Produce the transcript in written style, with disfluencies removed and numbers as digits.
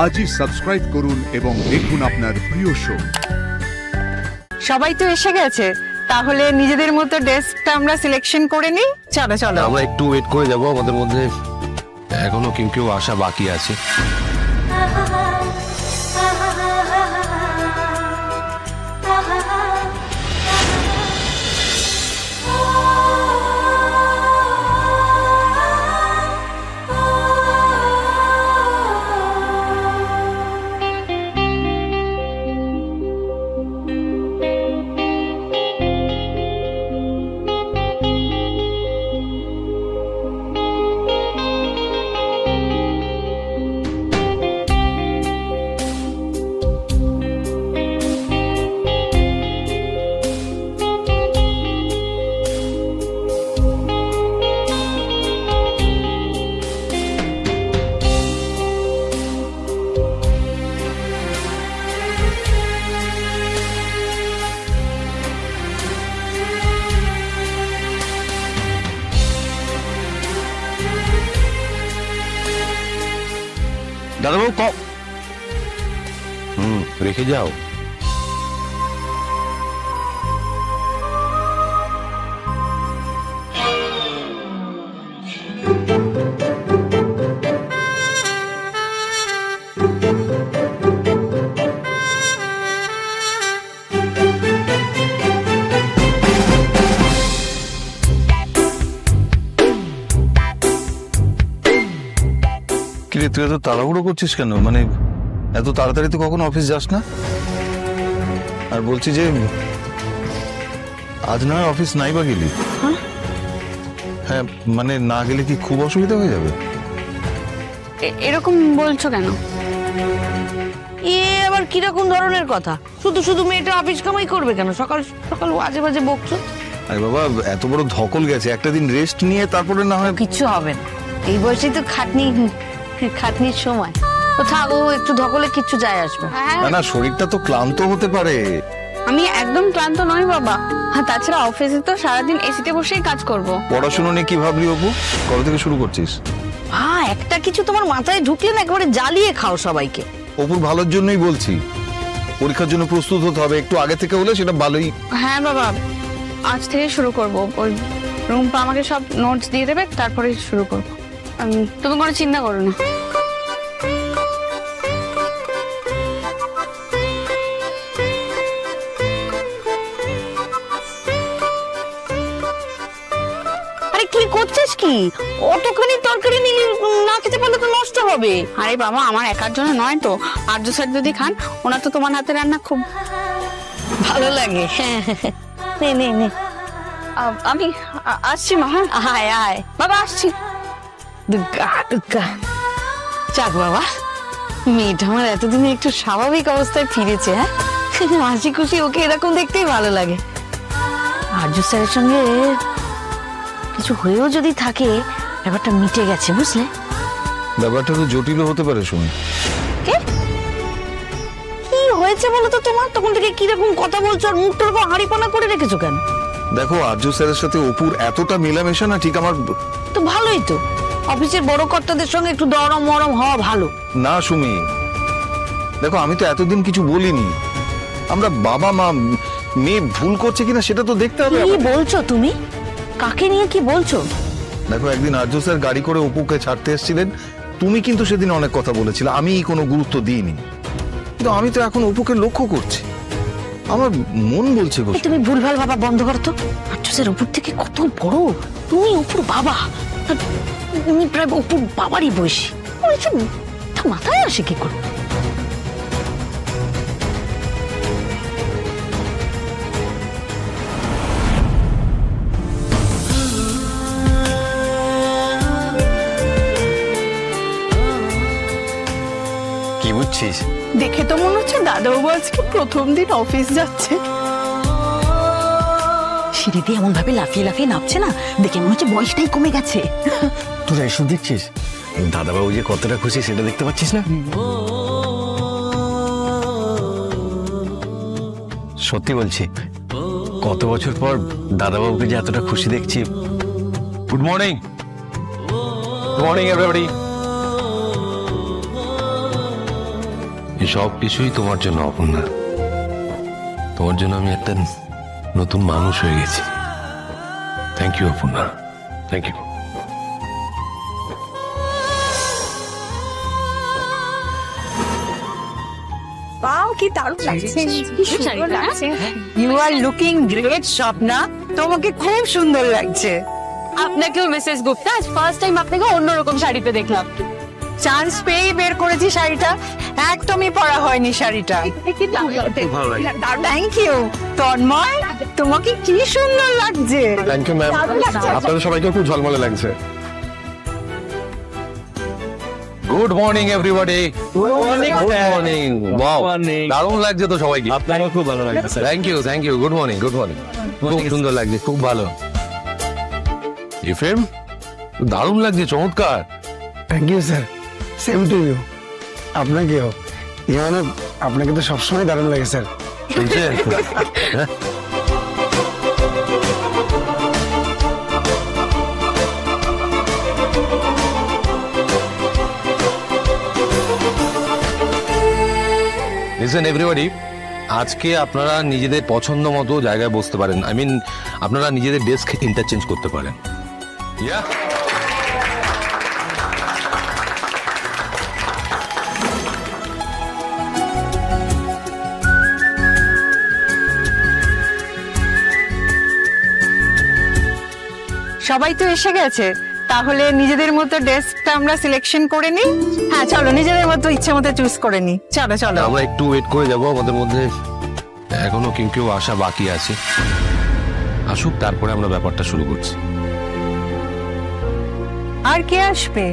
আজই সাবস্ক্রাইব করুন এবং দেখুন আপনার প্রিয় শো। সবাই তো এসে গেছে, তাহলে নিজেদের মতো ডেস্কটা আমরা সিলেকশন করে নিই। চলো চলো, আমরা একটু ওয়েট করে যাব, আমাদের মধ্যে এখনো কেউ কেউ আসা বাকি আছে। দাদাবাবু রেখে যাও। কিরে, তুই এত তাড়াহুড়ো করছিস কেন? মানে এত তাড়াতাড়ি তো কখনো অফিস যাস না। আর বলছি যে আজ না অফিস নাই বা গেলি? হ্যাঁ, মানে না গেলে কি খুব অসুবিধা হয়ে যাবে? এরকম বলছো কেন? এ আবার কিরকম ধরনের কথা? শুধু শুধু মেয়েটা অফিস কামাই করবে কেন? সকাল সকাল বাজে বাজে বকছো। আরে বাবা, এত বড় ধকল গেছে, একটা দিন রেস্ট নিয়ে তারপরে না হয়। কিচ্ছু হবে না, এই বয়সে তো খাটনির সময়। ও থাকো, একটু ধকলে কিচ্ছু যায় আসবে। না না, শরীরটা তো ক্লান্ত হতে পারে। আমি একদম ক্লান্ত নই বাবা। হ্যাঁ, তাছাড়া অফিসে তো সারাদিন এসিতে বসেই কাজ করব। পড়াশোনা নিয়ে কি ভাবলি অপু? কবে থেকে শুরু করছিস? একটা কিছু তোমার মাথায় ঢুকলে না একেবারে জ্বালিয়ে খাও সবাইকে। অপুর ভালোর জন্যই বলছি, পরীক্ষার জন্য প্রস্তুত হতে হবে, একটু আগে থেকে হলে সেটা ভালোই। হ্যাঁ বাবা, আজ থেকে শুরু করব। ওই রুম্পা আমাকে সব নোটস দিয়ে দেবে, তারপরে শুরু করব। তুমি কোনো চিন্তা করো না। আরে কি করছিস কি? অতখানি তরকারি নিলে না খেতে পারলে তো নষ্ট হবে। আরে বাবা, আমার একার জন্য নয় তো, আর্য স্যার যদি খান, ওনার তো তোমার হাতে রান্না খুব ভালো লাগে। নে নে নে, আমি আসছি মা। হ্যাঁ, আয় আয় বাবা আসছি। দুর্গা দুর্গা। যাক বাবা, মেয়েটা আমার এতদিনে একটু স্বাভাবিক অবস্থায় ফিরেছে। হ্যাঁ, হাসি খুশি, ওকে এরকম দেখতেই ভালো লাগে। আর্য স্যারের সঙ্গে কিছু হয়েও যদি থাকে, ব্যাপারটা মিটে গেছে, বুঝলে? ব্যাপারটা তো জটিল হতে পারে। শুনি কি হয়েছে বলো তো তোমার? তখন থেকে কিরকম কথা বলছো আর মুখটা এরকম হাঁড়িপানা করে রেখেছো কেন? দেখো, আর্য স্যারের সাথে অপুর এতটা মেলামেশা না ঠিক আমার তো ভালোই তো, অফিসের বড় কর্তাদের সঙ্গে একটু দরম মরম হওয়া ভালো না। সুমি দেখো, আমি তো এতদিন কিছু বলিনি। আমরা বাবা মা, মেয়ে ভুল করছে কিনা সেটা তো দেখতে হবে। কি বলছো তুমি? কাকে নিয়ে কি বলছো? দেখো, একদিন আর্য স্যার গাড়ি করে অপুকে ছাড়তে এসেছিলেন, তুমি কিন্তু সেদিন অনেক কথা বলেছিলে, আমি কোনো গুরুত্ব দিইনি। কিন্তু আমি তো এখন অপুকে লক্ষ্য করছি, আমার মন বলছে তুমি ভুলভাল বাবা বন্ধ করো তো। আর্য স্যার অপুর থেকে কত বড়, তুমি অপুর বাবা, তুমি প্রায় অপুর বাবারই বয়সী। মাথায় আসে কি করে? কি বুঝছিস? দেখে তো মনে হচ্ছে দাদাবাবু আজকে প্রথম দিন অফিস যাচ্ছে। সিঁড়িতে এমন ভাবে লাফিয়ে লাফিয়ে নামছে না, দেখে মনে হচ্ছে বয়সটাই কমে গেছে। তোরা এসব দেখছিস? দাদাবাবু যে কতটা খুশি সেটা দেখতে পাচ্ছিস না? সত্যি বলছি, কত বছর পর দাদাবাবুকে যে এতটা খুশি দেখছি। Good morning. Good morning everybody. এই সব কিছুই তোমার জন্য অপর্ণা। তোমার জন্য আমি একটা নতুন মানুষ হয়ে গেছি। Thank you Aparna, thank you. Wow কি দারুণ লাগছে, কি সুন্দর লাগছে। You are looking great Swapna, তোমাকে খুব সুন্দর লাগছে। আপনাকেও মিসেস গুপ্তা, আজ ফার্স্ট টাইম আপনাকে অন্যরকম শাড়িতে দেখলাম। চান্স পেয়ে বের করেছি শাড়িটা, একদমই পরা হয়নি শাড়িটা। থ্যাংক ইউ তন্ময়, তোমাকে কি সুন্দর লাগছে। থ্যাংক ইউ ম্যাম, আপনাদের সবাইকে খুব ঝলমলে লাগছে। Good morning everybody. Good morning. Wow, দারুণ লাগছে তো সবাইকে। আপনারও খুব ভালো লাগছে। Thank you. Good morning, good morning. খুব সুন্দর লাগছে, খুব ভালো। এফএম দারুণ লাগছে, চমৎকার। Thank you sir, same to you. আপনাকেও। মানে আপনাকে তো সবসময় দারুণ লাগে স্যার। শুনছেন? হ্যাঁ? লিসেন এভরিবডি, আজকে আপনারা নিজেদের পছন্দ মতো জায়গায় বসতে পারেন। আই মিন, আপনারা নিজেদের ডেস্ক ইন্টারচেঞ্জ করতে পারেন। ইয়া, সবাই তো এসে গেছে, তাহলে নিজেদের মতো ডেস্কটা আমরা সিলেকশন করে নিই। হ্যাঁ চলো, নিজেদের মতো ইচ্ছে মতো চুজ করে নিই। চলো চলো। আমরা একটু ওয়েট করে যাব, আমাদের মধ্যে এখনো কেউ আসা বাকি আছে। আসুক, তারপরে আমরা ব্যাপারটা শুরু করছি। আর কে আসবে?